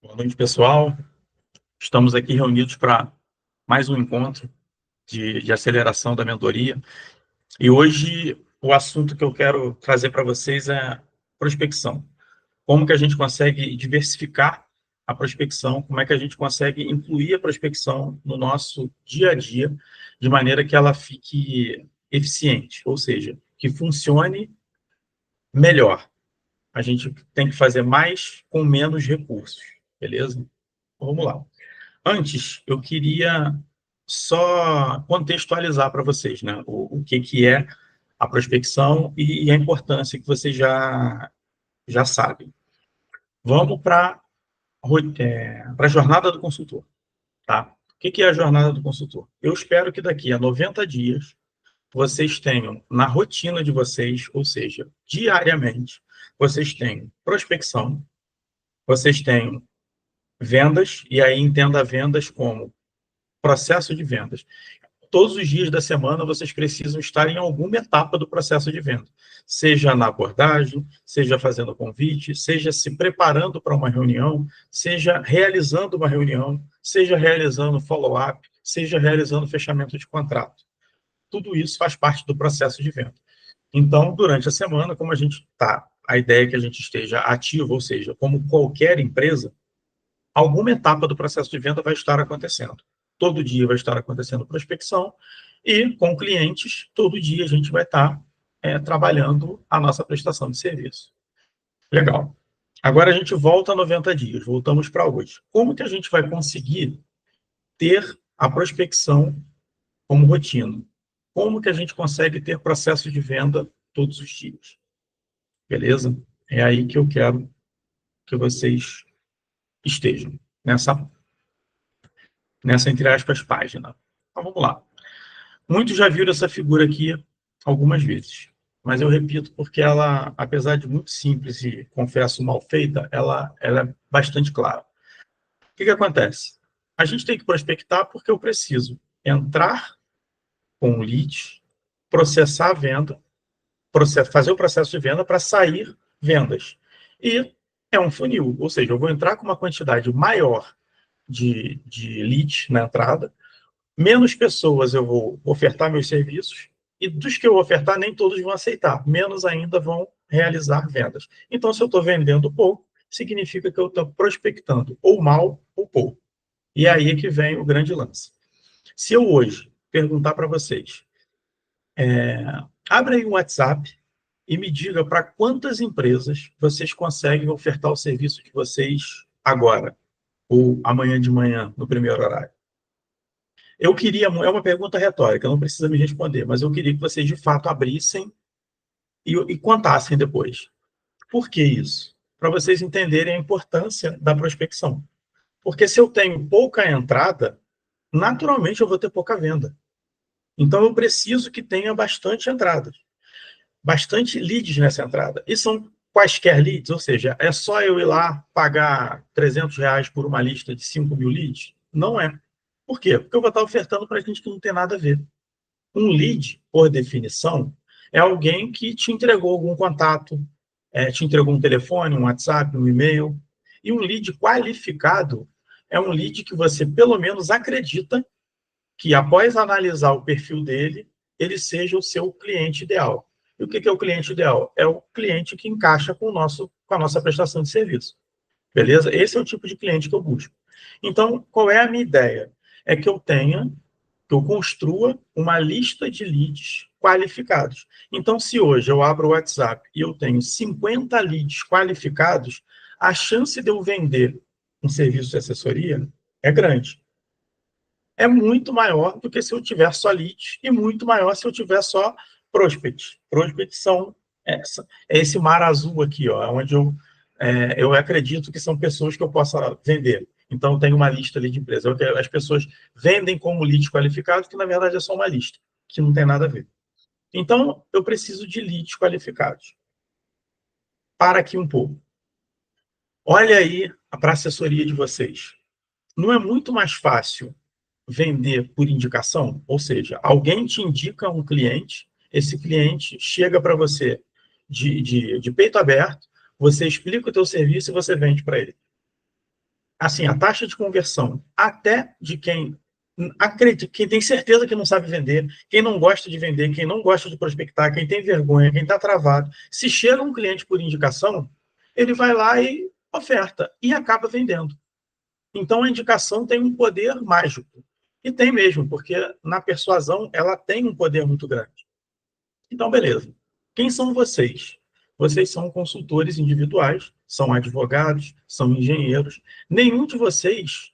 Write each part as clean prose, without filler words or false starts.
Boa noite, pessoal. Estamos aqui reunidos para mais um encontro de aceleração da mentoria. E hoje o assunto que eu quero trazer para vocês é prospecção. Como que a gente consegue diversificar a prospecção, como é que a gente consegue incluir a prospecção no nosso dia a dia, de maneira que ela fique eficiente, ou seja, que funcione melhor. A gente tem que fazer mais com menos recursos, beleza? Vamos lá. Antes, eu queria só contextualizar para vocês, né, o que é a prospecção e a importância que vocês já sabem. Vamos para a jornada do consultor, tá? O que é a jornada do consultor? Eu espero que daqui a 90 dias vocês tenham na rotina de vocês, ou seja, diariamente, vocês tenham prospecção, vocês tenham vendas, e aí entenda vendas como processo de vendas. Todos os dias da semana vocês precisam estar em alguma etapa do processo de venda, seja na abordagem, seja fazendo convite, seja se preparando para uma reunião, seja realizando uma reunião, seja realizando follow-up, seja realizando fechamento de contrato. Tudo isso faz parte do processo de venda. Então, durante a semana, como a ideia é que a gente esteja ativo, ou seja, como qualquer empresa, alguma etapa do processo de venda vai estar acontecendo. Todo dia vai estar acontecendo prospecção e, com clientes, todo dia a gente vai estar trabalhando a nossa prestação de serviço. Legal. Agora a gente volta a 90 dias, voltamos para hoje. Como que a gente vai conseguir ter a prospecção como rotina? Como que a gente consegue ter processo de venda todos os dias? Beleza? É aí que eu quero que vocês estejam, nessa entre aspas, página. Então, vamos lá. Muitos já viram essa figura aqui algumas vezes, mas eu repito porque ela, apesar de muito simples e, confesso, mal feita, ela é bastante clara. O que acontece? A gente tem que prospectar porque eu preciso entrar com o lead, processar a venda, fazer o processo de venda para sair vendas. E é um funil, ou seja, eu vou entrar com uma quantidade maior de leads na entrada, menos pessoas eu vou ofertar meus serviços, e dos que eu ofertar, nem todos vão aceitar, menos ainda vão realizar vendas. Então, se eu estou vendendo pouco, significa que eu estou prospectando ou mal ou pouco. E é aí que vem o grande lance. Se eu hoje perguntar para vocês, abre aí o WhatsApp e me diga para quantas empresas vocês conseguem ofertar o serviço de vocês agora, ou amanhã de manhã, no primeiro horário. Eu queria, é uma pergunta retórica, não precisa me responder, mas eu queria que vocês de fato abrissem e contassem depois. Por que isso? Para vocês entenderem a importância da prospecção. Porque se eu tenho pouca entrada, naturalmente eu vou ter pouca venda. Então eu preciso que tenha bastante entradas, bastante leads nessa entrada. E são quaisquer leads, ou seja, é só eu ir lá pagar R$ 300 por uma lista de 5.000 leads? Não é. Por quê? Porque eu vou estar ofertando para gente que não tem nada a ver. Um lead, por definição, é alguém que te entregou algum contato, te entregou um telefone, um WhatsApp, um e-mail. E um lead qualificado é um lead que você, pelo menos, acredita que, após analisar o perfil dele, ele seja o seu cliente ideal. E o que é o cliente ideal? É o cliente que encaixa com a nossa prestação de serviço. Beleza? Esse é o tipo de cliente que eu busco. Então, qual é a minha ideia? É que eu construa uma lista de leads qualificados. Então, se hoje eu abro o WhatsApp e eu tenho 50 leads qualificados, a chance de eu vender um serviço de assessoria é grande. É muito maior do que se eu tiver só leads e muito maior se eu tiver só prospects. Prospects são esse mar azul aqui, ó, onde eu acredito que são pessoas que eu possa vender. Então, tem uma lista ali de empresas. As pessoas vendem como leads qualificados, que na verdade é só uma lista, que não tem nada a ver. Então, eu preciso de leads qualificados. Para aqui um pouco. Olha aí para a assessoria de vocês. Não é muito mais fácil vender por indicação? Ou seja, alguém te indica um cliente, esse cliente chega para você de peito aberto, você explica o teu serviço e você vende para ele. assim, a taxa de conversão até de quem acredita, quem tem certeza que não sabe vender, quem não gosta de vender, quem não gosta de prospectar, quem tem vergonha, quem está travado, se chega um cliente por indicação, ele vai lá e oferta e acaba vendendo. Então a indicação tem um poder mágico. E tem mesmo, porque na persuasão ela tem um poder muito grande. Então, beleza. Quem são vocês? Vocês são consultores individuais, são advogados, são engenheiros. Nenhum de vocês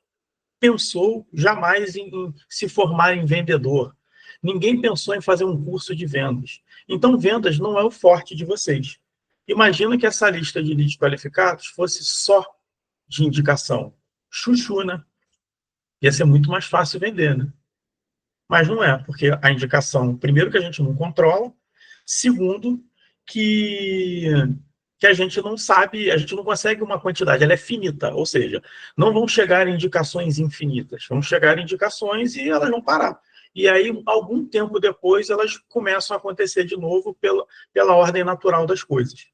pensou jamais em se formar em vendedor. Ninguém pensou em fazer um curso de vendas. Então, vendas não é o forte de vocês. Imagina que essa lista de leads qualificados fosse só de indicação. Chuchu, né? Ia ser muito mais fácil vender, né? Mas não é, porque a indicação, primeiro, que a gente não controla, segundo, que, que a gente não sabe, a gente não consegue uma quantidade, ela é finita, ou seja, não vão chegar indicações infinitas, vão chegar indicações e elas vão parar. E aí, algum tempo depois, elas começam a acontecer de novo pela ordem natural das coisas.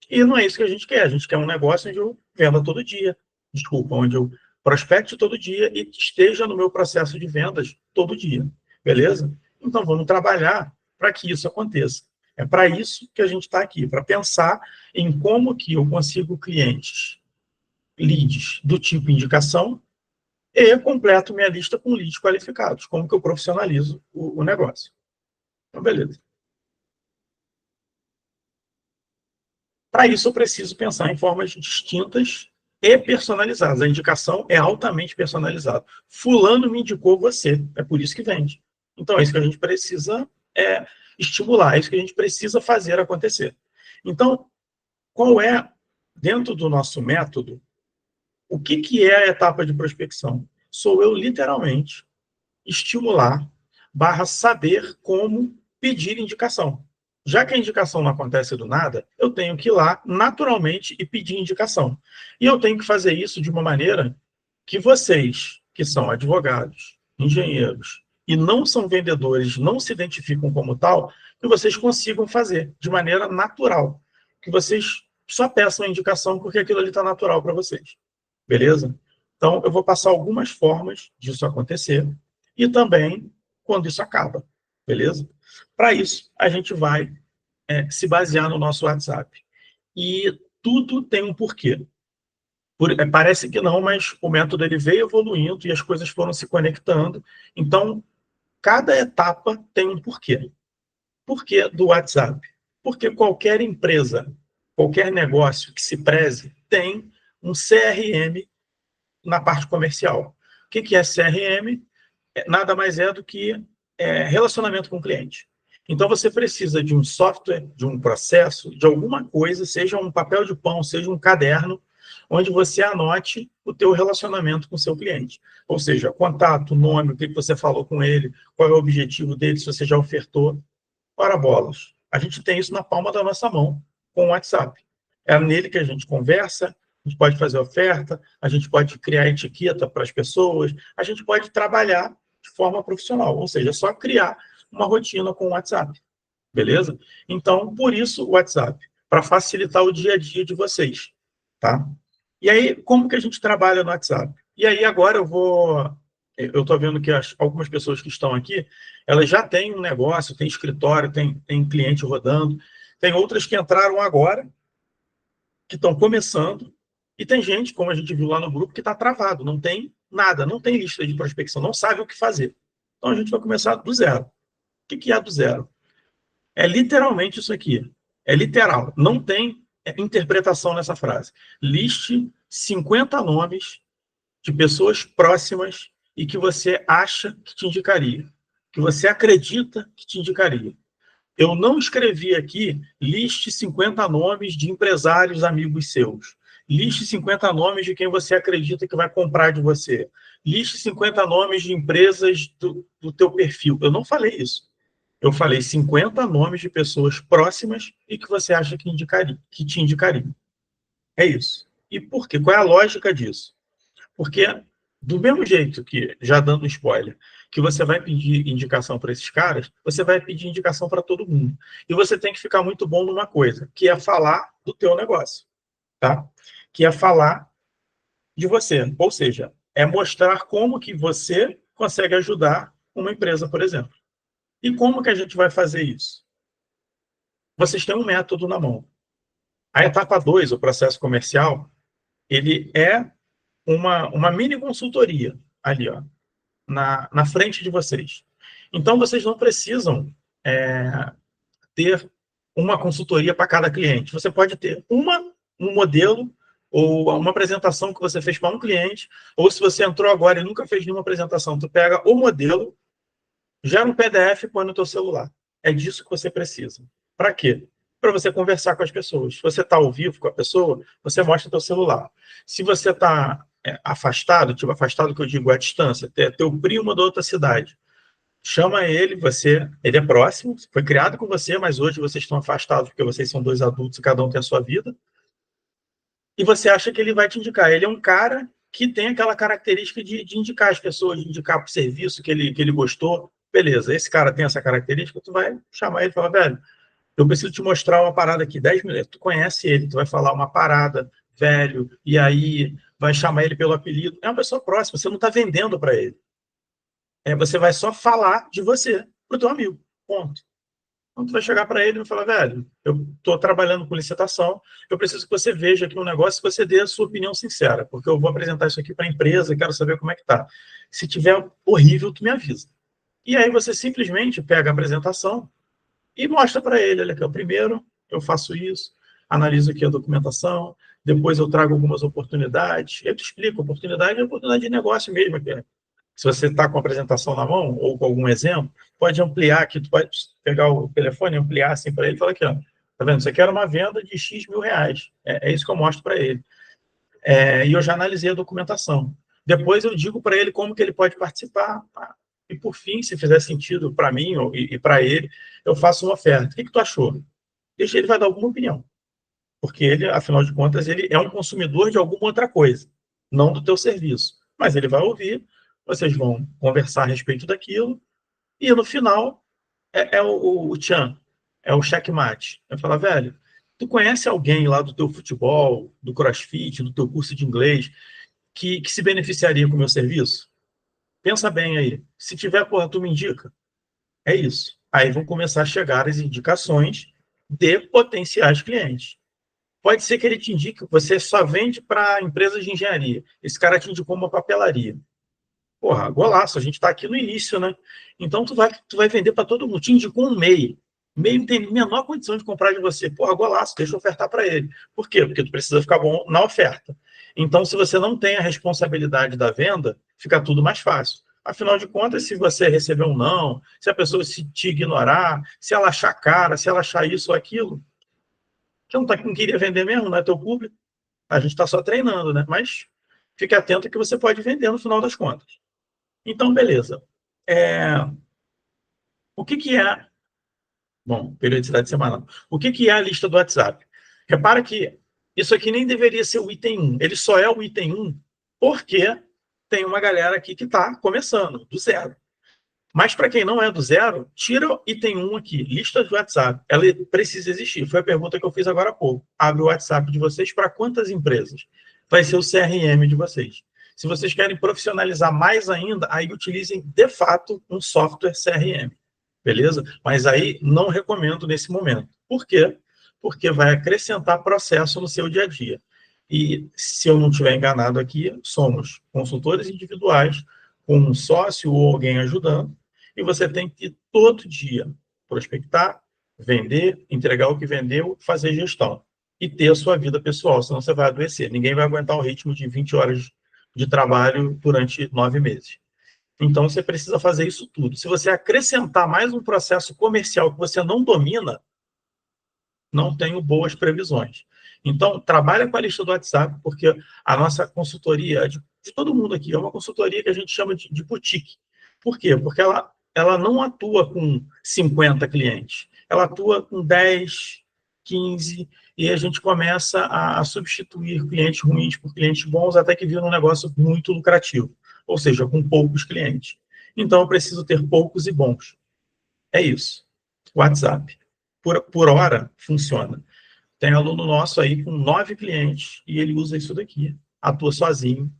E não é isso que a gente quer um negócio onde eu venda todo dia, desculpa, onde eu prospecte todo dia e esteja no meu processo de vendas todo dia, beleza? Então vamos trabalhar para que isso aconteça. É para isso que a gente está aqui, para pensar em como que eu consigo clientes, leads do tipo indicação e completo minha lista com leads qualificados, como que eu profissionalizo o negócio. Então, beleza. Para isso, eu preciso pensar em formas distintas e personalizadas. A indicação é altamente personalizada. Fulano me indicou você, é por isso que vende. Então, é isso que a gente precisa estimular, é isso que a gente precisa fazer acontecer. Então, qual é, dentro do nosso método, o que é a etapa de prospecção? Sou eu, literalmente, estimular, saber como pedir indicação. Já que a indicação não acontece do nada, eu tenho que ir lá naturalmente e pedir indicação. E eu tenho que fazer isso de uma maneira que vocês, que são advogados, engenheiros e não são vendedores, não se identificam como tal, que vocês consigam fazer de maneira natural. Que vocês só peçam a indicação porque aquilo ali está natural para vocês. Beleza? Então, eu vou passar algumas formas disso acontecer e também quando isso acaba. Beleza? Para isso, a gente vai se basear no nosso WhatsApp. E tudo tem um porquê. Parece que não, mas o método ele veio evoluindo e as coisas foram se conectando. Então, cada etapa tem um porquê. Porquê do WhatsApp? Porque qualquer empresa, qualquer negócio que se preze, tem um CRM na parte comercial. O que é CRM? Nada mais é do que relacionamento com o cliente. Então, você precisa de um software, de um processo, de alguma coisa, seja um papel de pão, seja um caderno, onde você anote o teu relacionamento com o seu cliente. Ou seja, contato, nome, o que você falou com ele, qual é o objetivo dele, se você já ofertou. Ora bolas. A gente tem isso na palma da nossa mão com o WhatsApp. É nele que a gente conversa, a gente pode fazer oferta, a gente pode criar etiqueta para as pessoas, a gente pode trabalhar de forma profissional, ou seja, é só criar uma rotina com o WhatsApp, beleza? Então, por isso o WhatsApp, para facilitar o dia a dia de vocês, tá? E aí, como que a gente trabalha no WhatsApp? E aí, agora eu estou vendo que algumas pessoas que estão aqui, elas já têm um negócio, têm escritório, têm cliente rodando, tem outras que entraram agora, que estão começando, e tem gente, como a gente viu lá no grupo, que está travado, não tem nada, não tem lista de prospecção, não sabe o que fazer. Então a gente vai começar do zero. O que é do zero? É literalmente isso aqui. É literal. Não tem interpretação nessa frase. Liste 50 nomes de pessoas próximas e que você acha que te indicaria, que você acredita que te indicaria. Eu não escrevi aqui, liste 50 nomes de empresários amigos seus. Liste 50 nomes de quem você acredita que vai comprar de você. Liste 50 nomes de empresas do teu perfil. Eu não falei isso. Eu falei 50 nomes de pessoas próximas e que você acha que te indicariam. É isso. E por quê? Qual é a lógica disso? Porque, do mesmo jeito que, já dando spoiler, que você vai pedir indicação para esses caras, você vai pedir indicação para todo mundo. E você tem que ficar muito bom numa coisa, que é falar do teu negócio, tá? Que é falar de você. Ou seja, é mostrar como que você consegue ajudar uma empresa, por exemplo. E como que a gente vai fazer isso? Vocês têm um método na mão. A etapa 2, o processo comercial, ele é uma mini consultoria ali, ó, na frente de vocês. Então, vocês não precisam ter uma consultoria para cada cliente. Você pode ter um modelo ou uma apresentação que você fez para um cliente, ou se você entrou agora e nunca fez nenhuma apresentação, tu pega o modelo, gera um PDF e põe no teu celular. É disso que você precisa. Para quê? Para você conversar com as pessoas. Se você está ao vivo com a pessoa, você mostra teu celular. Se você está afastado, tipo afastado que eu digo à distância, teu primo da outra cidade, chama ele, ele é próximo, foi criado com você, mas hoje vocês estão afastados porque vocês são dois adultos e cada um tem a sua vida, e você acha que ele vai te indicar. Ele é um cara que tem aquela característica de indicar as pessoas, de indicar para o serviço que ele gostou. Beleza, esse cara tem essa característica, tu vai chamar ele e falar, velho, eu preciso te mostrar uma parada aqui, 10 minutos, tu conhece ele, tu vai falar uma parada, velho, e aí vai chamar ele pelo apelido. É uma pessoa próxima, você não está vendendo para ele. Você vai só falar de você para o teu amigo, ponto. Então, tu vai chegar para ele e vai falar, velho, eu estou trabalhando com licitação, eu preciso que você veja aqui um negócio e você dê a sua opinião sincera, porque eu vou apresentar isso aqui para a empresa e quero saber como é que tá. Se tiver horrível, tu me avisa. E aí você simplesmente pega a apresentação e mostra para ele, olha aqui, primeiro eu faço isso, analiso aqui a documentação, depois eu trago algumas oportunidades, eu te explico, oportunidade é oportunidade de negócio mesmo, aqui. Se você está com a apresentação na mão ou com algum exemplo, pode ampliar aqui, tu pode pegar o telefone e ampliar assim para ele e falar aqui, ó, tá vendo? Isso aqui era uma venda de X mil reais. É isso que eu mostro para ele. E eu já analisei a documentação. Depois eu digo para ele como que ele pode participar. Tá? E por fim, se fizer sentido para mim e para ele, eu faço uma oferta. O que tu achou? Deixa ele vai dar alguma opinião. Porque ele, afinal de contas, ele é um consumidor de alguma outra coisa, não do teu serviço. Mas ele vai ouvir, vocês vão conversar a respeito daquilo, e no final é o tchan, é o checkmate. Vai falar, velho, tu conhece alguém lá do teu futebol, do crossfit, do teu curso de inglês, que se beneficiaria com o meu serviço? Pensa bem aí. Se tiver, porra, tu me indica. É isso. Aí vão começar a chegar as indicações de potenciais clientes. Pode ser que ele te indique, você só vende para empresas de engenharia. Esse cara te indicou uma papelaria. Porra, golaço, a gente está aqui no início, né? Então tu vai vender para todo mundo. Te indicou um MEI. MEI não tem menor condição de comprar de você. Porra, golaço, deixa eu ofertar para ele. Por quê? Porque tu precisa ficar bom na oferta. Então, se você não tem a responsabilidade da venda, fica tudo mais fácil. Afinal de contas, se você receber um não, se a pessoa se te ignorar, se ela achar cara, se ela achar isso ou aquilo, você não queria vender mesmo, não é teu público. A gente está só treinando, né? Mas fique atento que você pode vender no final das contas. Então, beleza. É, o que é... Bom, periodicidade semanal. O que é a lista do WhatsApp? Repara que isso aqui nem deveria ser o item 1. Ele só é o item 1 porque tem uma galera aqui que está começando, do zero. Mas para quem não é do zero, tira o item 1 aqui, lista de WhatsApp. Ela precisa existir. Foi a pergunta que eu fiz agora há pouco. Abre o WhatsApp de vocês para quantas empresas? Vai ser o CRM de vocês. Se vocês querem profissionalizar mais ainda, aí utilizem de fato um software CRM. Beleza? Mas aí não recomendo nesse momento. Por quê? Porque vai acrescentar processo no seu dia a dia. E se eu não estiver enganado aqui, somos consultores individuais com um sócio ou alguém ajudando, e você tem que todo dia prospectar, vender, entregar o que vendeu, fazer gestão e ter a sua vida pessoal, senão você vai adoecer. Ninguém vai aguentar o ritmo de 20 horas de trabalho durante 9 meses. Então, você precisa fazer isso tudo. Se você acrescentar mais um processo comercial que você não domina, não tenho boas previsões. Então, trabalha com a lista do WhatsApp, porque a nossa consultoria, de todo mundo aqui, é uma consultoria que a gente chama de boutique. Por quê? Porque ela não atua com 50 clientes. Ela atua com 10, 15, e a gente começa a substituir clientes ruins por clientes bons, até que vira um negócio muito lucrativo. Ou seja, com poucos clientes. Então, eu preciso ter poucos e bons. É isso. WhatsApp. Por hora, funciona. Tem aluno nosso aí com 9 clientes e ele usa isso daqui. atua sozinho.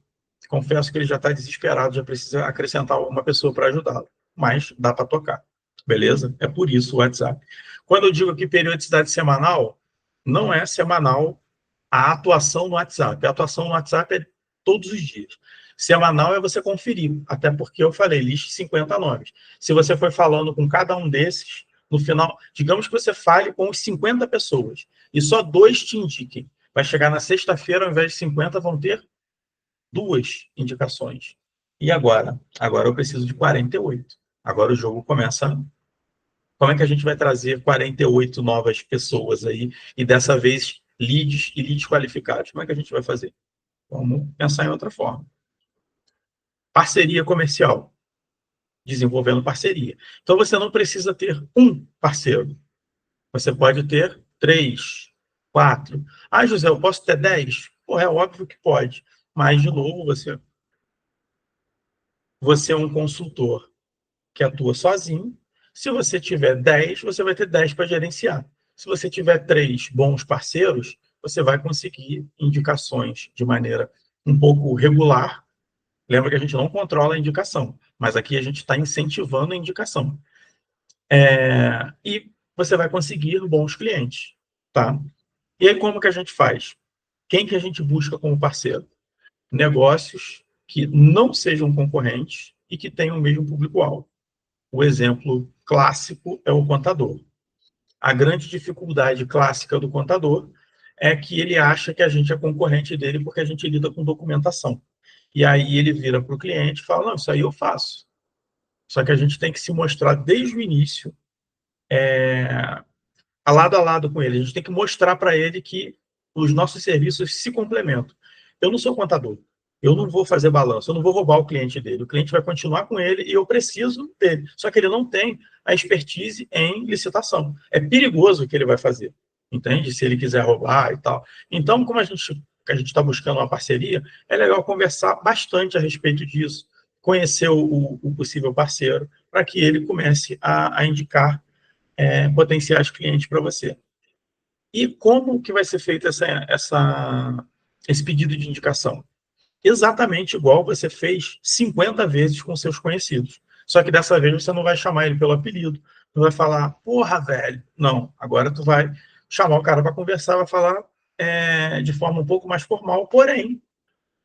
Confesso que ele já está desesperado, já precisa acrescentar uma pessoa para ajudá-lo, mas dá para tocar, beleza? É por isso o WhatsApp. Quando eu digo aqui periodicidade semanal, não é semanal a atuação no WhatsApp. A atuação no WhatsApp é todos os dias. Semanal é você conferir, até porque eu falei, liste 50 nomes. Se você for falando com cada um desses, no final, digamos que você fale com os 50 pessoas e só 2 te indiquem. Vai chegar na sexta-feira, ao invés de 50, vão ter 2 indicações. E agora? Agora eu preciso de 48. Agora o jogo começa. Como é que a gente vai trazer 48 novas pessoas aí e dessa vez leads e leads qualificados? Como é que a gente vai fazer? Vamos pensar em outra forma. Parceria comercial. Desenvolvendo parceria. Então você não precisa ter um parceiro. Você pode ter 3, 4. Ah, José, eu posso ter 10? Pô, é óbvio que pode. Mas, de novo, você é um consultor que atua sozinho. Se você tiver 10, você vai ter 10 para gerenciar. Se você tiver 3 bons parceiros, você vai conseguir indicações de maneira um pouco regular. Lembra que a gente não controla a indicação, mas aqui a gente está incentivando a indicação. E você vai conseguir bons clientes. Tá? E aí, como que a gente faz? Quem que a gente busca como parceiro? Negócios que não sejam concorrentes e que tenham o mesmo público-alvo. O exemplo clássico é o contador. A grande dificuldade clássica do contador é que ele acha que a gente é concorrente dele porque a gente lida com documentação. E aí ele vira para o cliente e fala, não, isso aí eu faço. Só que a gente tem que se mostrar desde o início, a lado com ele. A gente tem que mostrar para ele que os nossos serviços se complementam. Eu não sou contador. Eu não vou fazer balanço, eu não vou roubar o cliente dele. O cliente vai continuar com ele e eu preciso dele. Só que ele não tem a expertise em licitação. É perigoso o que ele vai fazer, entende? Se ele quiser roubar e tal. Então, como a gente está buscando uma parceria, é legal conversar bastante a respeito disso, conhecer o possível parceiro, para que ele comece a indicar potenciais clientes para você. E como que vai ser feito esse pedido de indicação? Exatamente igual você fez 50 vezes com seus conhecidos. Só que dessa vez você não vai chamar ele pelo apelido, não vai falar, porra, velho. Não, agora tu vai chamar o cara para conversar, vai falar de forma um pouco mais formal, porém,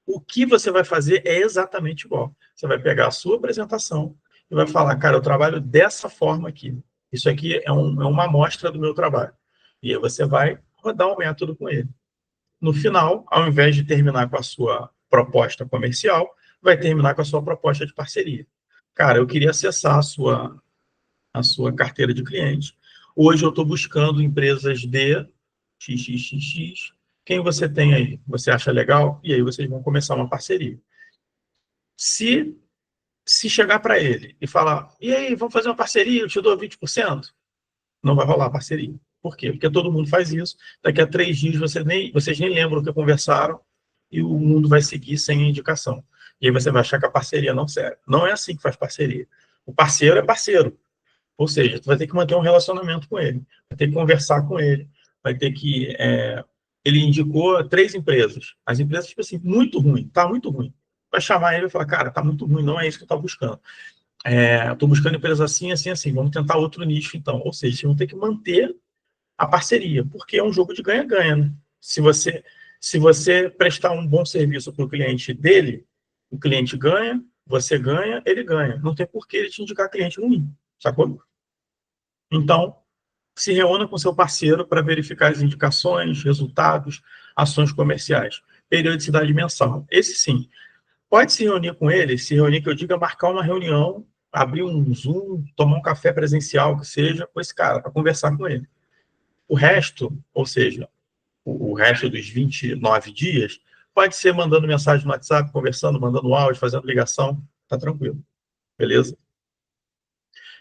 o que você vai fazer é exatamente igual. Você vai pegar a sua apresentação e vai falar, cara, eu trabalho dessa forma aqui. Isso aqui é uma amostra do meu trabalho. E aí você vai rodar um método com ele. No final, ao invés de terminar com a sua proposta comercial, vai terminar com a sua proposta de parceria. Cara, eu queria acessar a sua carteira de clientes. Hoje eu estou buscando empresas de XXXX. Quem você tem aí? Você acha legal? E aí vocês vão começar uma parceria. Se, se chegar para ele e falar, e aí, vamos fazer uma parceria, eu te dou 20%, não vai rolar a parceria. Por quê? Porque todo mundo faz isso. Daqui a 3 dias vocês nem lembram o que conversaram e o mundo vai seguir sem indicação. E aí você vai achar que a parceria não serve. Não é assim que faz parceria. O parceiro é parceiro. Ou seja, tu vai ter que manter um relacionamento com ele, vai ter que conversar com ele, vai ter que... ele indicou 3 empresas. As empresas, tipo assim, muito ruim, tá muito ruim. Vai chamar ele e falar, cara, tá muito ruim, não é isso que eu tô buscando. Estou buscando empresas assim, assim, assim, vamos tentar outro nicho, então. Ou seja, vocês vão ter que manter a parceria, porque é um jogo de ganha-ganha, né? Se você prestar um bom serviço para o cliente dele, o cliente ganha, você ganha, ele ganha. Não tem por que ele te indicar cliente ruim, sacou? Então, se reúna com seu parceiro para verificar as indicações, resultados, ações comerciais. Periodicidade mensal. Esse sim. Pode se reunir com ele, se reunir, que eu diga, marcar uma reunião, abrir um Zoom, tomar um café presencial, que seja, com esse cara, para conversar com ele. O resto, ou seja, o resto dos 29 dias, pode ser mandando mensagem no WhatsApp, conversando, mandando áudio, fazendo ligação, tá tranquilo, beleza?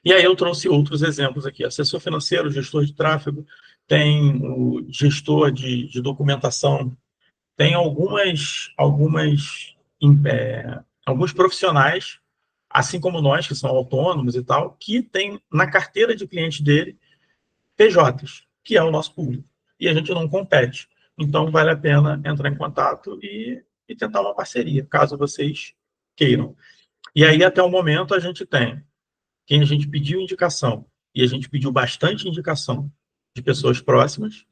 E aí eu trouxe outros exemplos aqui. Assessor financeiro, gestor de tráfego, tem o gestor de documentação, tem alguns profissionais, assim como nós, que são autônomos e tal, que tem na carteira de cliente dele PJs, que é o nosso público. E a gente não compete. Então, vale a pena entrar em contato e e tentar uma parceria, caso vocês queiram. E aí, até o momento, a gente tem quem a gente pediu indicação, e a gente pediu bastante indicação de pessoas próximas.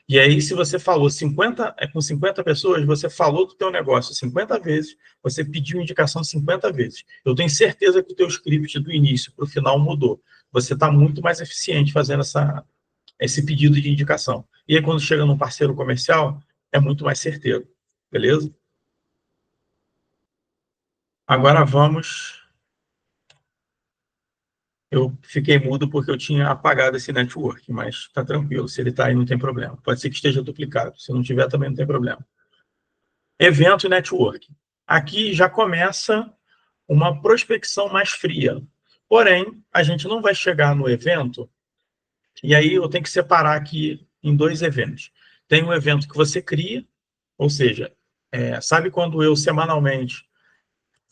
E aí, se você falou 50, com 50 pessoas, você falou do teu negócio 50 vezes, você pediu indicação 50 vezes. Eu tenho certeza que o teu script do início para o final mudou. Você está muito mais eficiente fazendo esse pedido de indicação. E aí, quando chega num parceiro comercial, é muito mais certeiro. Beleza? Agora vamos. Eu fiquei mudo porque eu tinha apagado esse network, mas está tranquilo. Se ele está aí, não tem problema. Pode ser que esteja duplicado. Se não tiver, também não tem problema. Evento e network. Aqui já começa uma prospecção mais fria. Porém, a gente não vai chegar no evento, e aí eu tenho que separar aqui em dois eventos. Tem um evento que você cria, ou seja, sabe quando eu semanalmente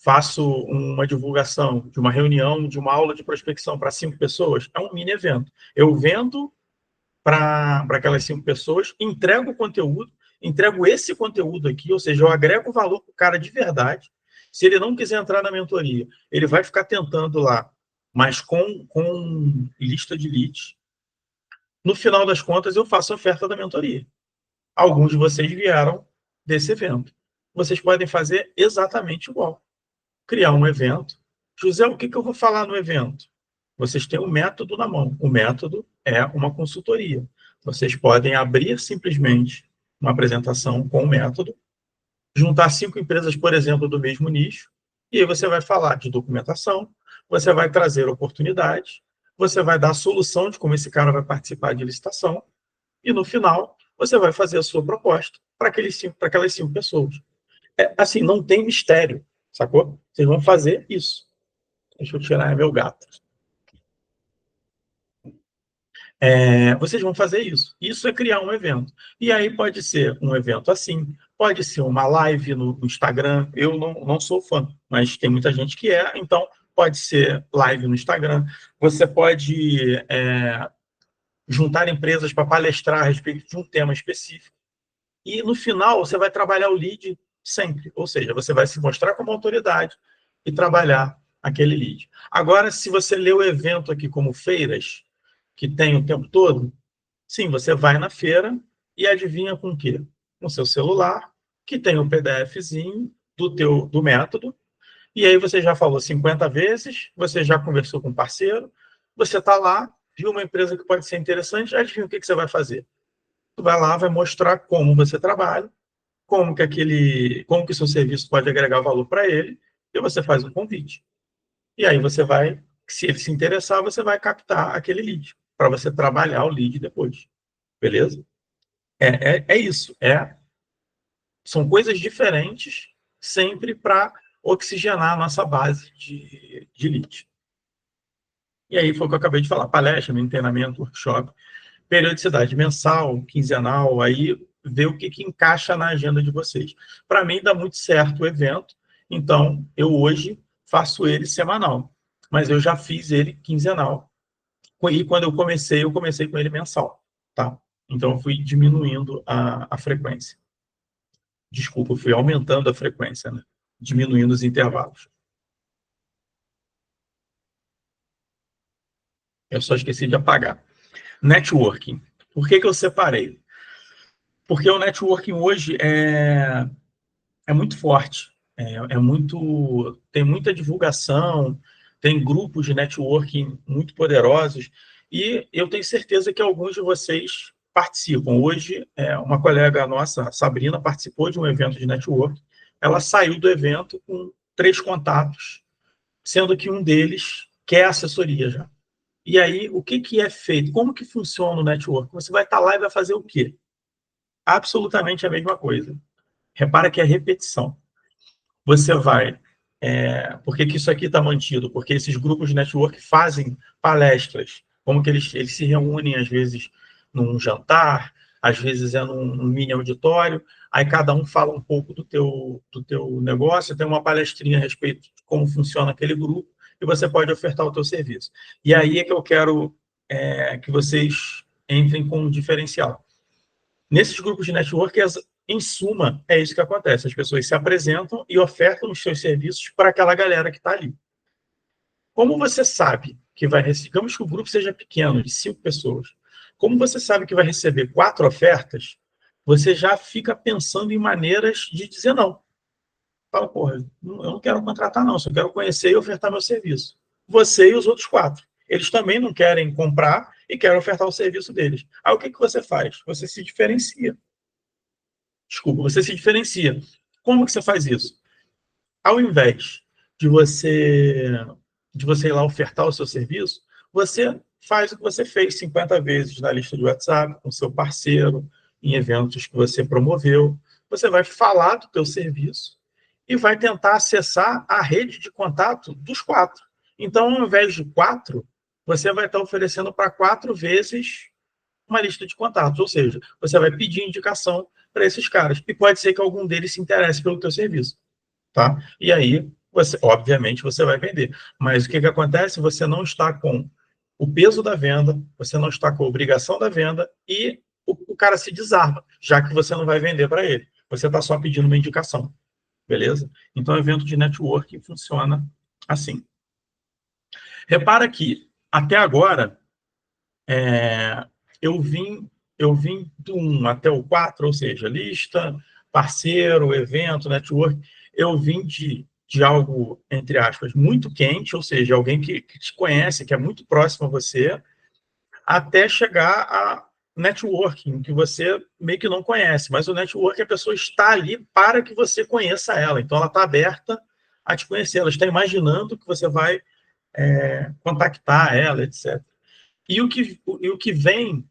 faço uma divulgação de uma reunião, de uma aula de prospecção para 5 pessoas? É um mini evento. Eu vendo para aquelas 5 pessoas, entrego o conteúdo, entrego esse conteúdo aqui, ou seja, eu agrego valor para o cara de verdade. Se ele não quiser entrar na mentoria, ele vai ficar tentando lá, mas com lista de leads. No final das contas, eu faço a oferta da mentoria. Alguns de vocês vieram desse evento. Vocês podem fazer exatamente igual. Criar um evento. José, o que eu vou falar no evento? Vocês têm um método na mão. O método é uma consultoria. Vocês podem abrir simplesmente uma apresentação com o método, juntar 5 empresas, por exemplo, do mesmo nicho, e aí você vai falar de documentação, você vai trazer oportunidades, você vai dar a solução de como esse cara vai participar de licitação, e no final você vai fazer a sua proposta para aquelas 5 pessoas. Assim, não tem mistério, sacou? Vocês vão fazer isso. Deixa eu tirar meu gato. Vocês vão fazer isso. Isso é criar um evento. E aí pode ser um evento assim, pode ser uma live no Instagram. Eu não sou fã, mas tem muita gente que é, então pode ser live no Instagram. Você pode juntar empresas para palestrar a respeito de um tema específico. E no final você vai trabalhar o lead sempre. Ou seja, você vai se mostrar como autoridade e trabalhar aquele lead. Agora, se você lê o evento aqui como feiras, que tem o tempo todo, sim, você vai na feira e adivinha com o quê? Com seu celular, que tem o PDFzinho do método, e aí você já falou 50 vezes, você já conversou com um parceiro, você está lá, viu uma empresa que pode ser interessante, adivinha o que você vai fazer? Você vai lá, vai mostrar como você trabalha, como que o seu serviço pode agregar valor para ele, e você faz um convite. E aí você vai, se ele se interessar, você vai captar aquele lead, para você trabalhar o lead depois. Beleza? É isso. São coisas diferentes, sempre para oxigenar a nossa base de lead. E aí foi o que eu acabei de falar: palestra, treinamento, workshop, periodicidade mensal, quinzenal, aí ver o que encaixa na agenda de vocês. Para mim, dá muito certo o evento, então eu hoje faço ele semanal, mas eu já fiz ele quinzenal. E quando eu comecei com ele mensal, tá? Então eu fui diminuindo a frequência. Desculpa, eu fui aumentando a frequência, né? Diminuindo os intervalos. Eu só esqueci de apagar. Networking. Por que eu separei? Porque o networking hoje é muito forte. Tem muita divulgação, tem grupos de networking muito poderosos, e eu tenho certeza que alguns de vocês participam. Hoje, uma colega nossa, a Sabrina, participou de um evento de networking. Ela saiu do evento com 3 contatos, sendo que um deles quer assessoria já. E aí, o que é feito? Como que funciona o network? Você vai estar lá e vai fazer o quê? Absolutamente a mesma coisa. Repara que é repetição. Você vai... por que isso aqui está mantido? Porque esses grupos de network fazem palestras. Como que eles se reúnem, às vezes, num jantar, às vezes num mini auditório, aí cada um fala um pouco do teu negócio, tem uma palestrinha a respeito de como funciona aquele grupo, e você pode ofertar o teu serviço. E aí é que eu quero que vocês entrem com um diferencial. Nesses grupos de network, Em suma, é isso que acontece. As pessoas se apresentam e ofertam os seus serviços para aquela galera que está ali. Como você sabe que vai receber, digamos que o grupo seja pequeno, de 5 pessoas, como você sabe que vai receber 4 ofertas, você já fica pensando em maneiras de dizer não. Fala, porra, eu não quero contratar não, só quero conhecer e ofertar meu serviço. Você e os outros 4. Eles também não querem comprar e querem ofertar o serviço deles. Aí o que você faz? Você se diferencia. Desculpa, você se diferencia. Como que você faz isso? Ao invés de você ir lá ofertar o seu serviço, você faz o que você fez 50 vezes na lista de WhatsApp, com seu parceiro, em eventos que você promoveu. Você vai falar do teu serviço e vai tentar acessar a rede de contato dos 4. Então, ao invés de 4, você vai estar oferecendo para 4 vezes uma lista de contatos, ou seja, você vai pedir indicação para esses caras. E pode ser que algum deles se interesse pelo teu serviço. Tá? E aí, você, obviamente, você vai vender. Mas o que acontece? Você não está com o peso da venda, você não está com a obrigação da venda e o cara se desarma, já que você não vai vender para ele. Você está só pedindo uma indicação, beleza? Então, o evento de networking funciona assim. Repara que, até agora, é, eu vim do 1 até o 4, ou seja, lista, parceiro, evento, network. Eu vim de algo, entre aspas, muito quente, ou seja, alguém que te conhece, que é muito próximo a você, até chegar a networking, que você meio que não conhece. Mas o networking, a pessoa está ali para que você conheça ela. Então, ela está aberta a te conhecer. Ela está imaginando que você vai contactar ela, etc. E o que vem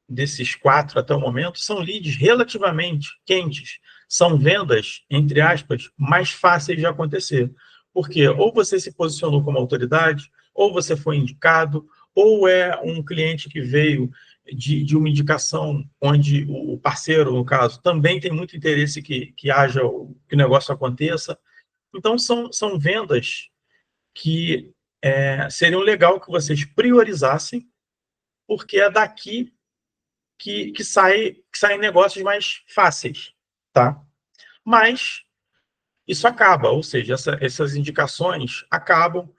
desses 4 até o momento são leads relativamente quentes. São vendas, entre aspas, mais fáceis de acontecer. Porque ou você se posicionou como autoridade, ou você foi indicado, ou é um cliente que veio de uma indicação onde o parceiro, no caso, também tem muito interesse que haja, que o negócio aconteça. Então, são vendas que seriam legal que vocês priorizassem, porque é daqui que saem negócios mais fáceis, tá? Mas isso acaba, ou seja, essas indicações acabam,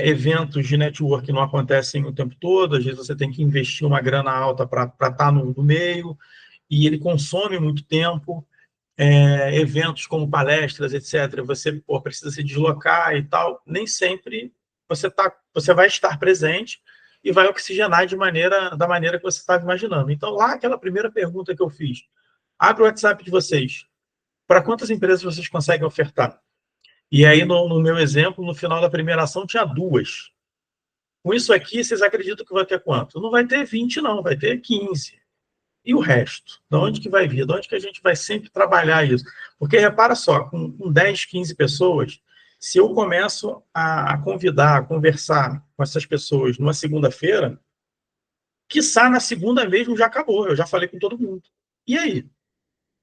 eventos de network não acontecem o tempo todo, às vezes você tem que investir uma grana alta para estar no meio, e ele consome muito tempo, eventos como palestras, etc., você precisa se deslocar e tal, nem sempre você vai estar presente e vai oxigenar da maneira que você estava imaginando. Então, lá, aquela primeira pergunta que eu fiz, abre o WhatsApp de vocês, para quantas empresas vocês conseguem ofertar? E aí, no meu exemplo, no final da primeira ação, tinha 2. Com isso aqui, vocês acreditam que vai ter quanto? Não vai ter 20, não, vai ter 15. E o resto? De onde que vai vir? De onde que a gente vai sempre trabalhar isso? Porque repara só, com 10, 15 pessoas, se eu começo a convidar, a conversar com essas pessoas numa segunda-feira, quiçá na segunda mesmo já acabou, eu já falei com todo mundo. E aí?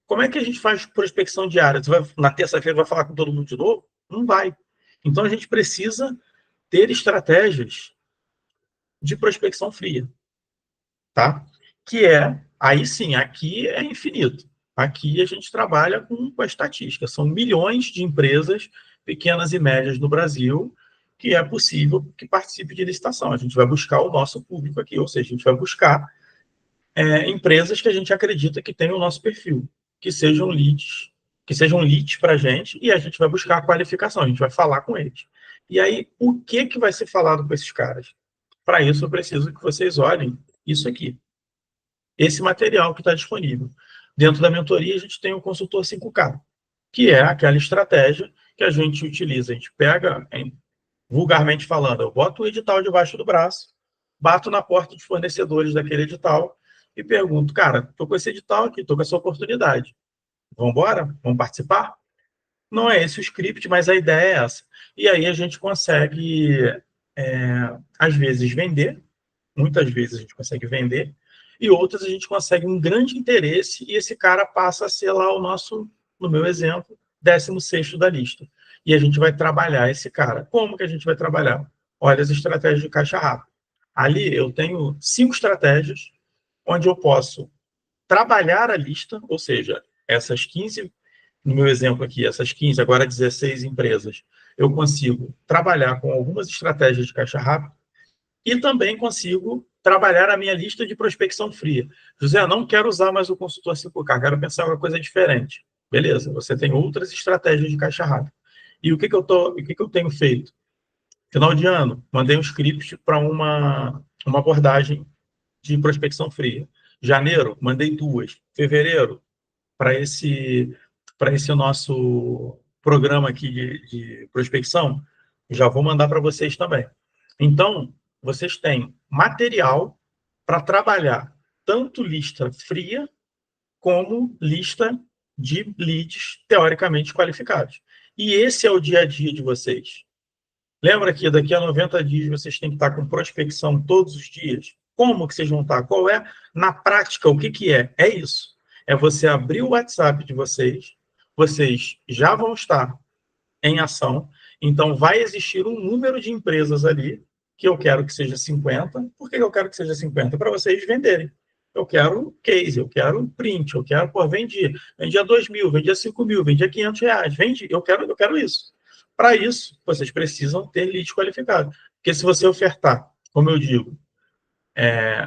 Como é que a gente faz prospecção diária? Na terça-feira vai falar com todo mundo de novo? Não vai. Então a gente precisa ter estratégias de prospecção fria, tá? Que aí sim, aqui é infinito. Aqui a gente trabalha com a estatística. São milhões de empresas pequenas e médias no Brasil que é possível que participe de licitação. A gente vai buscar o nosso público aqui, ou seja, a gente vai buscar empresas que a gente acredita que tenham o nosso perfil, que sejam leads para a gente, e a gente vai buscar a qualificação, a gente vai falar com eles. E aí, o que vai ser falado com esses caras? Para isso, eu preciso que vocês olhem isso aqui, esse material que está disponível. Dentro da mentoria, a gente tem o consultor 5K, que é aquela estratégia que a gente utiliza. A gente pega, vulgarmente falando, eu boto o edital debaixo do braço, bato na porta dos fornecedores daquele edital e pergunto, cara, estou com esse edital aqui, estou com essa oportunidade. Vamos embora? Vamos participar? Não é esse o script, mas a ideia é essa. E aí a gente consegue, às vezes, vender, muitas vezes a gente consegue vender, e outras a gente consegue um grande interesse e esse cara passa a ser lá o nosso, no meu exemplo, 16º da lista. E a gente vai trabalhar esse cara. Como que a gente vai trabalhar? Olha as estratégias de caixa rápido. Ali eu tenho 5 estratégias onde eu posso trabalhar a lista, ou seja, essas 15, no meu exemplo aqui, essas 15, agora 16 empresas, eu consigo trabalhar com algumas estratégias de caixa rápido e também consigo trabalhar a minha lista de prospecção fria. José, não quero usar mais o consultor 5K, quero pensar uma coisa diferente. Beleza, você tem outras estratégias de caixa rápido. E o que eu tenho feito? Final de ano, mandei um script para uma abordagem de prospecção fria. Janeiro, mandei duas. Fevereiro, para esse nosso programa aqui de prospecção, já vou mandar para vocês também. Então, vocês têm material para trabalhar tanto lista fria como lista de leads teoricamente qualificados. E esse é o dia a dia de vocês. Lembra que daqui a 90 dias vocês têm que estar com prospecção todos os dias? Como que vocês vão estar? Qual é, na prática, o que que é? É isso. É você abrir o WhatsApp de vocês já vão estar em ação, então vai existir um número de empresas ali, que eu quero que seja 50. Por que eu quero que seja 50? Para vocês venderem. Eu quero case, eu quero print, eu quero, pô, vendi a 2.000, vendi a 5.000, vendi a R$ 500, vendi, eu quero isso. Para isso, vocês precisam ter lead qualificado. Porque se você ofertar, como eu digo,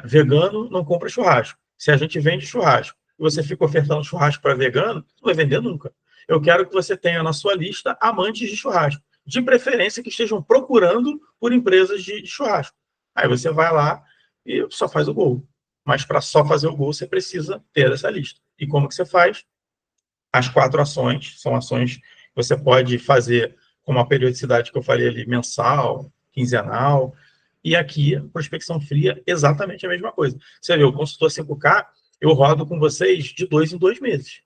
vegano não compra churrasco. Se a gente vende churrasco e você fica ofertando churrasco para vegano, não vai vender nunca. Eu quero que você tenha na sua lista amantes de churrasco, de preferência que estejam procurando por empresas de churrasco. Aí você vai lá e só faz o gol. Mas para só fazer o gol, você precisa ter essa lista. E como que você faz? As 4 ações são ações que você pode fazer com uma periodicidade que eu falei ali, mensal, quinzenal, e aqui, prospecção fria, exatamente a mesma coisa. Você vê, o consultor 5K, eu rodo com vocês de 2 em 2 meses.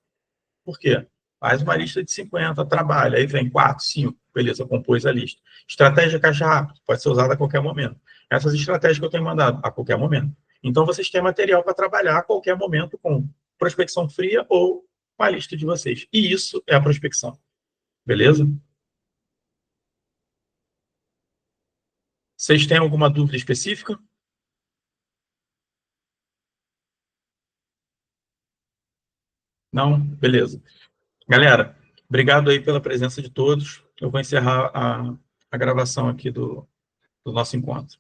Por quê? Faz uma lista de 50, trabalha, aí vem 4, 5, beleza, compôs a lista. Estratégia caixa rápida, pode ser usada a qualquer momento. Essas estratégias que eu tenho mandado, a qualquer momento. Então, vocês têm material para trabalhar a qualquer momento com prospecção fria ou com a lista de vocês. E isso é a prospecção, beleza? Vocês têm alguma dúvida específica? Não? Beleza. Galera, obrigado aí pela presença de todos. Eu vou encerrar a gravação aqui do nosso encontro.